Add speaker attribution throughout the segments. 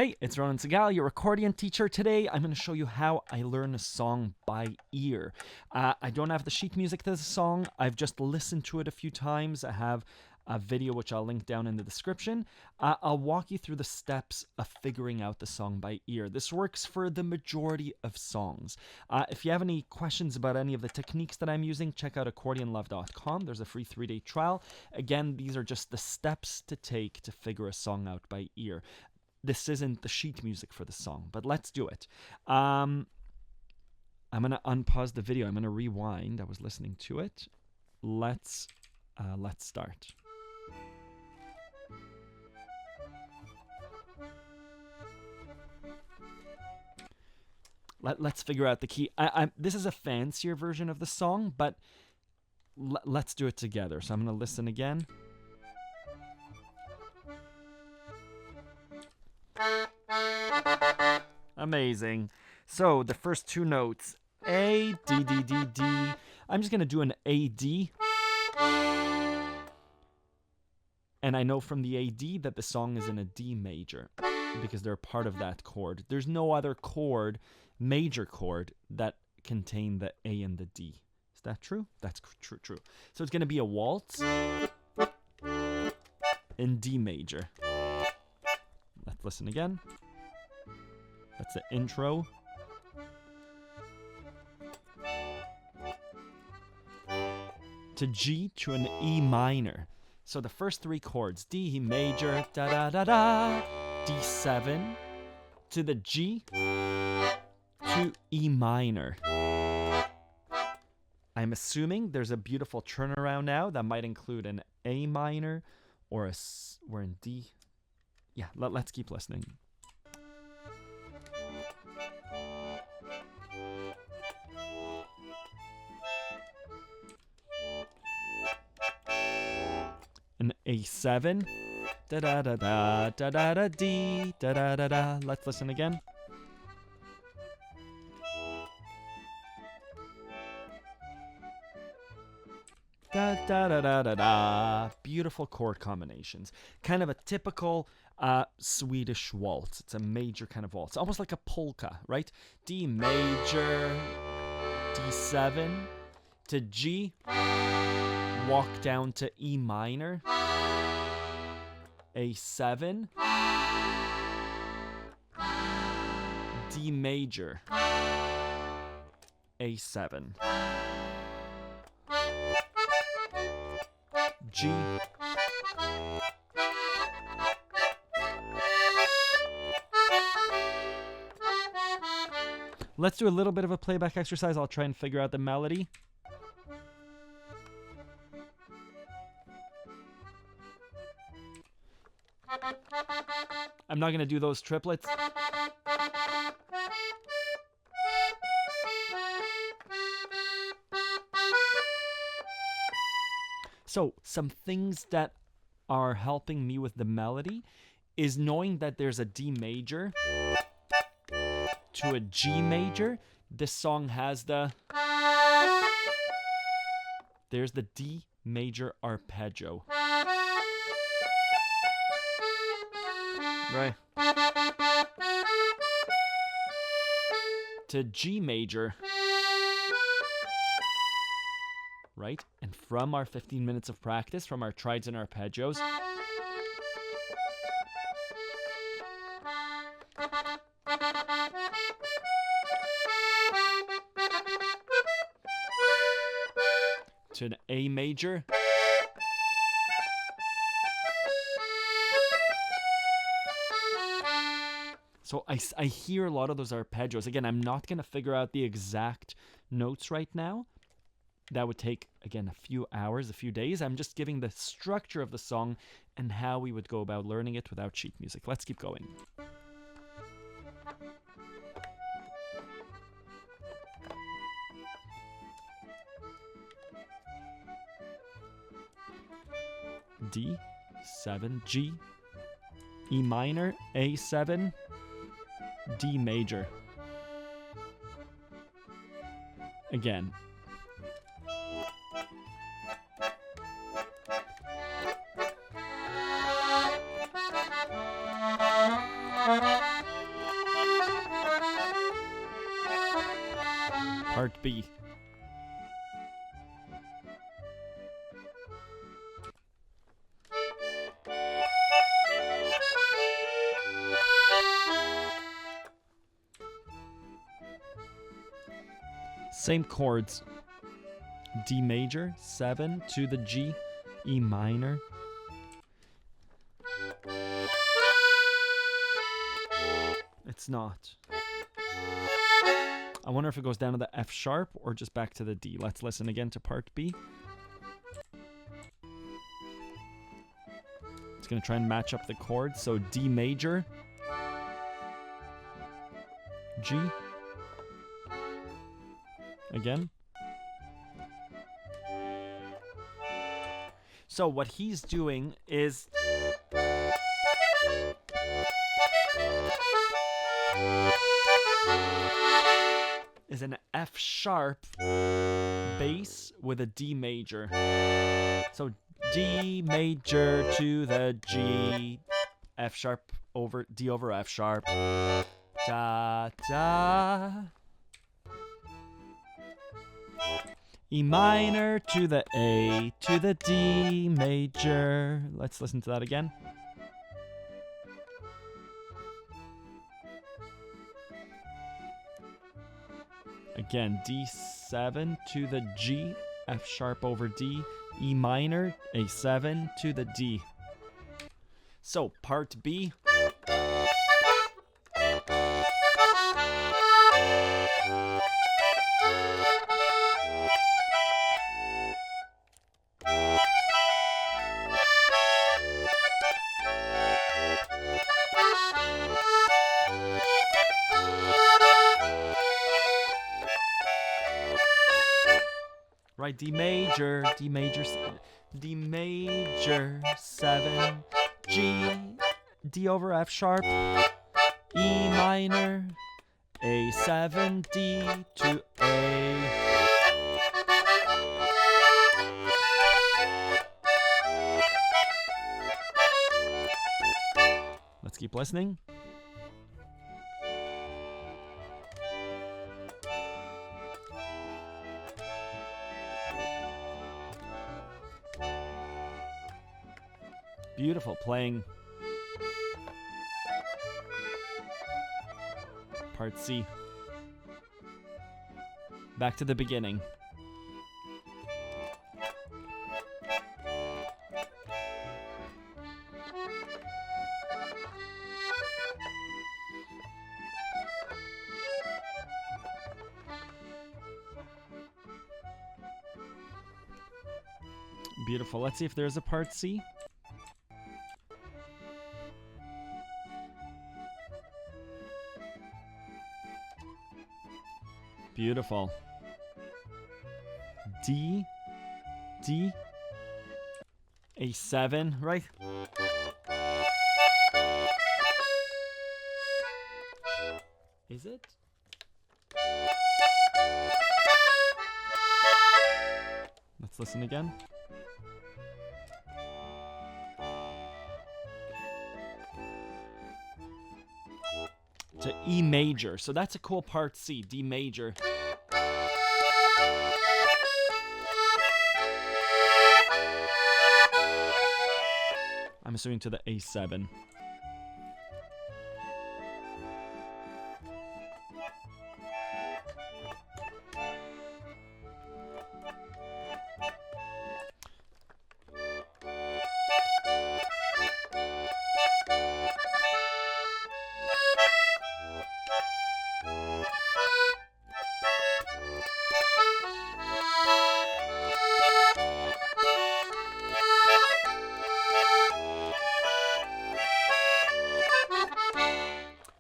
Speaker 1: Hey, it's Ronan Segal, your accordion teacher. Today, I'm going to show you how I learn a song by ear. I don't have the sheet music to the song. I've just listened to it a few times. I have a video which I'll link down in the description. I'll walk you through the steps of figuring out the song by ear. This works for the majority of songs. If you have any questions about any of the techniques that I'm using, check out accordionlove.com. There's a free 3-day trial. Again, these are just the steps to take to figure a song out by ear. This isn't the sheet music for the song, but let's do it. I'm going to unpause the video. I'm going to rewind. I was listening to it. Let's start. Let's figure out the key. This is a fancier version of the song, but let's do it together. So I'm going to listen again. Amazing. So the first two notes, A, D, D, D, D. I'm just going to do an A, D. And I know from the A, D that the song is in a D major because they're part of that chord. There's no other chord, major chord, that contain the A and the D. Is that true? That's true. So it's going to be a waltz in D major. Let's listen again. That's the intro. To G to an E minor. So the first three chords, D major, da da da da, D7, to the G, to E minor. I'm assuming there's a beautiful turnaround now that might include an A minor or we're in D. Yeah, let's keep listening. An A7, da da da da da da da D, da da da da. Let's listen again. Da da da da da da. Beautiful chord combinations. Kind of a typical Swedish waltz. It's a major kind of waltz, almost like a polka, right? D major, D7 to G. Walk down to E minor, A7, D major, A7, G, let's do a little bit of a playback exercise. I'll try and figure out the melody. I'm not going to do those triplets. So, some things that are helping me with the melody is knowing that there's a D major to a G major. This song has there's the D major arpeggio. Right. To G major. Right? And from our 15 minutes of practice, from our triads and arpeggios, to an A major. So I hear a lot of those arpeggios. Again, I'm not going to figure out the exact notes right now. That would take, again, a few hours, a few days. I'm just giving the structure of the song and how we would go about learning it without sheet music. Let's keep going. D, 7, G, E minor, A7, D major. Again. part B. Same chords. D major, 7 to the G, E minor. It's not. I wonder if it goes down to the F sharp or just back to the D. Let's listen again to part B. It's going to try and match up the chords. So D major, G, again. So what he's doing is an F sharp bass with a D major. So D major to the G, F sharp over D over F sharp. Da da. E minor to the A to the D major. Let's listen to that again. Again, D7 to the G, F sharp over D, E minor, A7 to the D. So, part B. Right, D major, 7, G, D over F sharp, E minor, A7, D to A. Let's keep listening. Beautiful playing. Part C. Back to the beginning. Beautiful. Let's see if there's a part C. Beautiful. D, D, A7, right? Is it? Let's listen again. To E major. So that's a cool part C, D major. I'm assuming to the A7.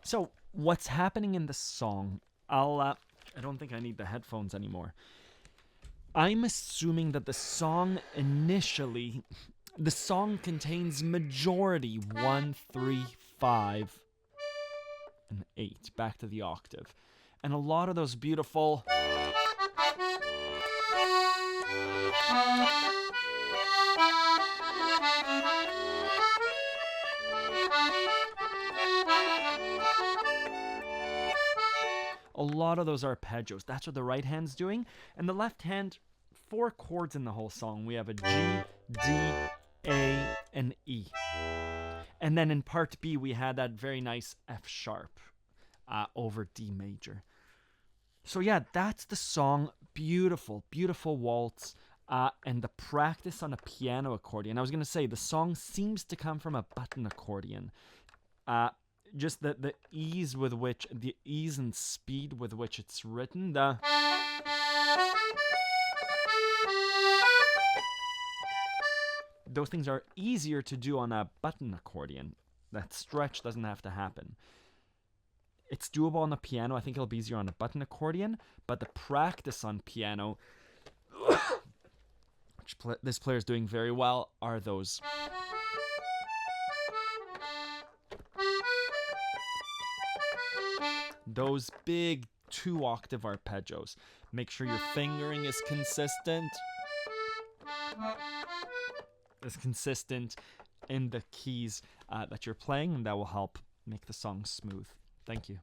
Speaker 1: So what's happening in the song? I don't think I need the headphones anymore. I'm assuming that the song contains majority 1, 3, 5, and 8, back to the octave. And a lot of those beautiful A lot of those arpeggios. That's what the right hand's doing. And the left hand, 4 chords in the whole song. We have a G, D, A, and E. And then in part B, we had that very nice F sharp over D major. So yeah, that's the song. Beautiful, beautiful waltz. And the practice on a piano accordion. I was going to say, the song seems to come from a button accordion. Just the ease with which, the ease and speed with which it's written. Those things are easier to do on a button accordion. That stretch doesn't have to happen. It's doable on the piano. I think it'll be easier on a button accordion, but the practice on piano, which this player is doing very well, are those. Those big 2-octave arpeggios. Make sure your fingering is consistent. In the keys that you're playing, and that will help make the song smooth. Thank you.